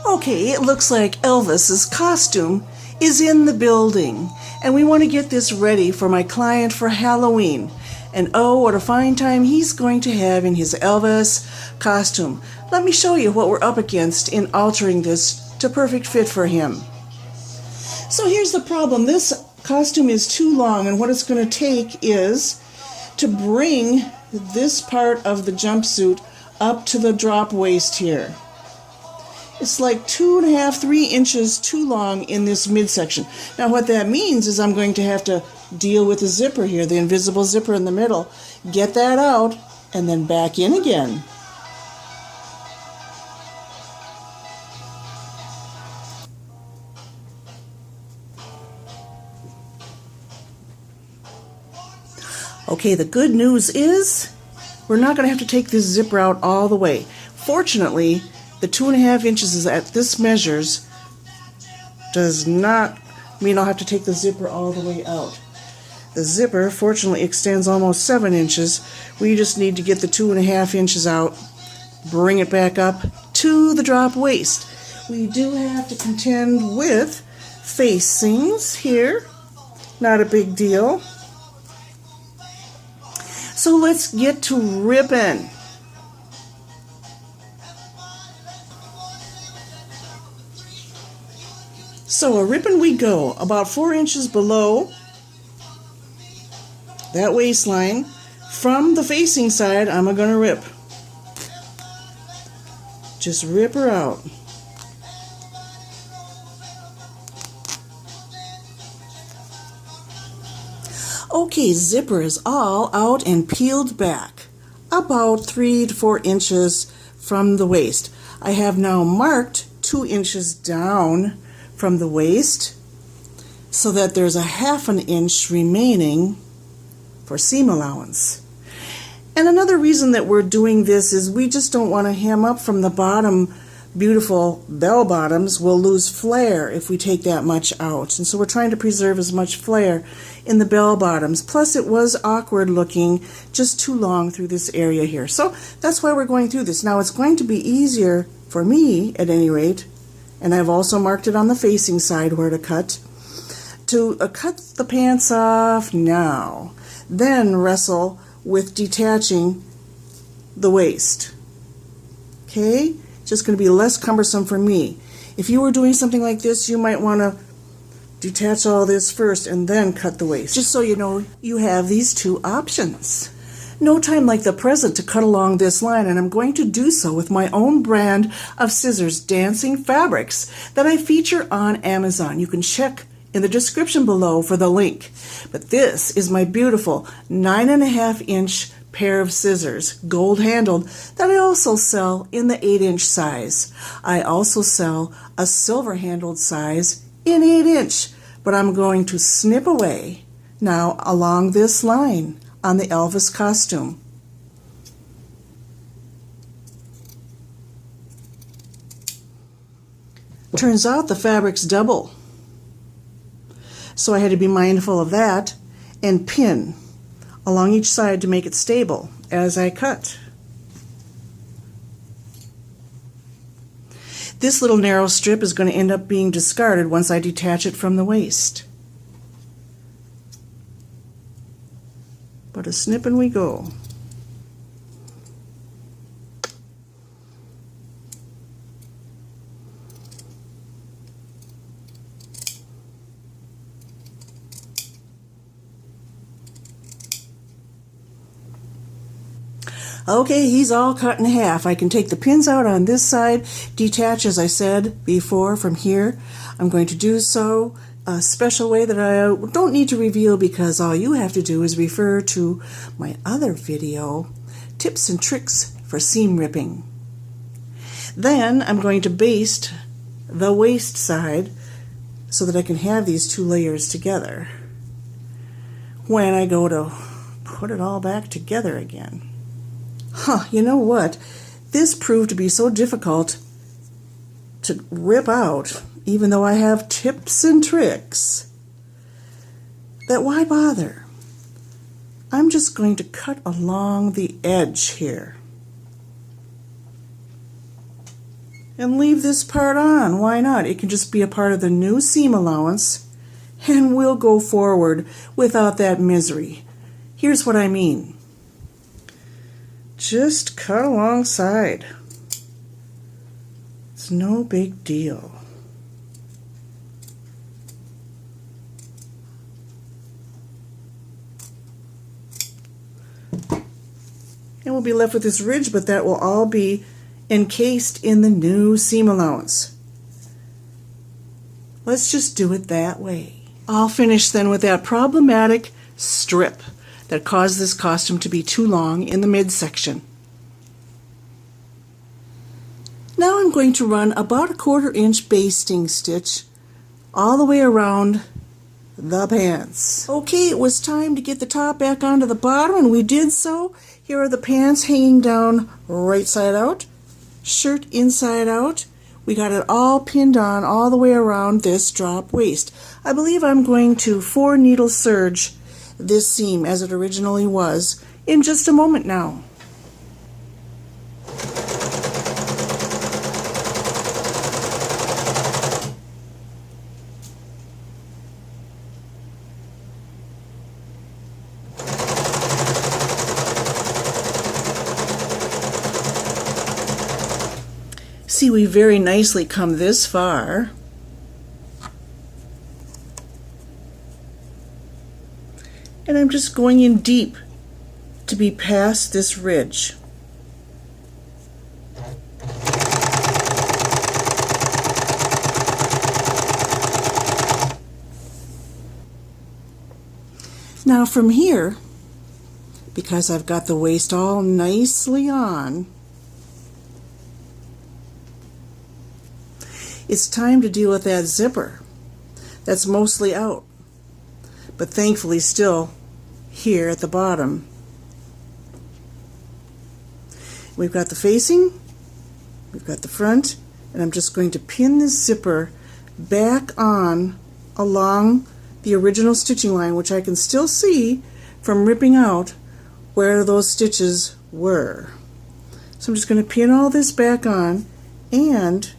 Okay, it looks like Elvis's costume is in the building, and we want to get this ready for my client for Halloween. And oh, what a fine time he's going to have in his Elvis costume. Let me show you what we're up against in altering this to perfect fit for him. So here's the problem. This costume is too long, and what it's going to take is to bring this part of the jumpsuit up to the drop waist here. It's like 2.5, 3 inches too long in this midsection. Now what that means is I'm going to have to deal with the zipper here, the invisible zipper in the middle. Get that out and then back in again. Okay, the good news is we're not going to have to take this zipper out all the way. Fortunately, the 2.5 inches at this measures does not mean I'll have to take the zipper all the way out. The zipper, fortunately, extends almost 7 inches. We just need to get the 2.5 inches out, bring it back up to the drop waist. We do have to contend with facings here. Not a big deal. So let's get to ribbon. So a ribbon we go, about 4 inches below that waistline. From the facing side, I'm going to rip. Just rip her out. Okay, zipper is all out and peeled back, about 3 to 4 inches from the waist. I have now marked 2 inches down from the waist so that there's a 1/2 inch remaining for seam allowance. And another reason that we're doing this is we just don't want to hem up from the bottom. Beautiful bell bottoms will lose flare if we take that much out, and so we're trying to preserve as much flare in the bell bottoms. Plus it was awkward looking, just too long through this area here. So that's why we're going through this. Now it's going to be easier for me, at any rate, and I've also marked it on the facing side where to cut the pants off now, then wrestle with detaching the waist. Okay? Just going to be less cumbersome for me. If you were doing something like this, you might want to detach all this first and then cut the waist. Just so you know, you have these two options. No time like the present to cut along this line, and I'm going to do so with my own brand of scissors, Dancing Fabrics, that I feature on Amazon. You can check in the description below for the link. But this is my beautiful 9.5 inch pair of scissors, gold handled, that I also sell in the 8-inch size. I also sell a silver handled size in 8-inch, but I'm going to snip away now along this line on the Elvis costume. Turns out the fabric's double, so I had to be mindful of that and pin along each side to make it stable as I cut. This little narrow strip is going to end up being discarded once I detach it from the waist. But a snipping we go. Okay, he's all cut in half. I can take the pins out on this side, detach, as I said before, from here. I'm going to do so a special way that I don't need to reveal, because all you have to do is refer to my other video, Tips and Tricks for Seam Ripping. Then I'm going to baste the waist side so that I can have these two layers together when I go to put it all back together again. You know what? This proved to be so difficult to rip out, even though I have tips and tricks, that why bother? I'm just going to cut along the edge here and leave this part on. Why not? It can just be a part of the new seam allowance, and we'll go forward without that misery. Here's what I mean. Just cut alongside. It's no big deal. And we'll be left with this ridge, but that will all be encased in the new seam allowance. Let's just do it that way. I'll finish then with that problematic strip that caused this costume to be too long in the midsection. Now I'm going to run about a 1/4 inch basting stitch all the way around the pants. Okay, it was time to get the top back onto the bottom, and we did so. Here are the pants hanging down right side out, shirt inside out. We got it all pinned on all the way around this drop waist. I believe I'm going to 4 needle serge this seam as it originally was in just a moment now. See, we very nicely come this far. And I'm just going in deep to be past this ridge. Now from here, because I've got the waist all nicely on, it's time to deal with that zipper that's mostly out, but thankfully still here at the bottom. We've got the facing, we've got the front, and I'm just going to pin this zipper back on along the original stitching line, which I can still see from ripping out where those stitches were. So I'm just going to pin all this back on, and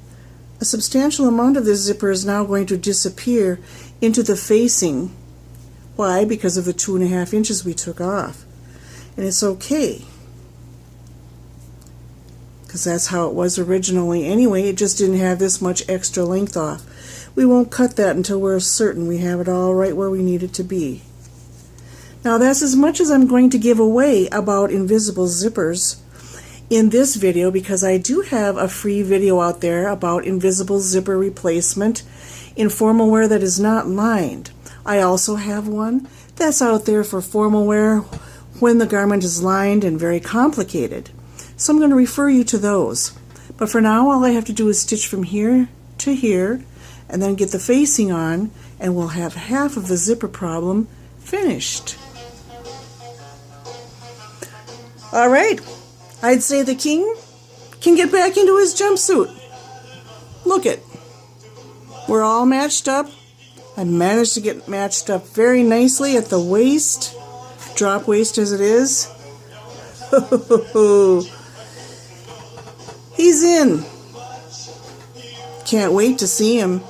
a substantial amount of this zipper is now going to disappear into the facing. Why? Because of the 2.5 inches we took off. And it's okay, because that's how it was originally anyway. It just didn't have this much extra length off. We won't cut that until we're certain we have it all right where we need it to be. Now that's as much as I'm going to give away about invisible zippers in this video, because I do have a free video out there about invisible zipper replacement in formal wear that is not lined. I also have one that's out there for formal wear when the garment is lined and very complicated. So I'm going to refer you to those. But for now, all I have to do is stitch from here to here and then get the facing on, and we'll have half of the zipper problem finished. All right. I'd say the king can get back into his jumpsuit. Look it. We're all matched up. I managed to get matched up very nicely at the waist, drop waist as it is. He's in. Can't wait to see him.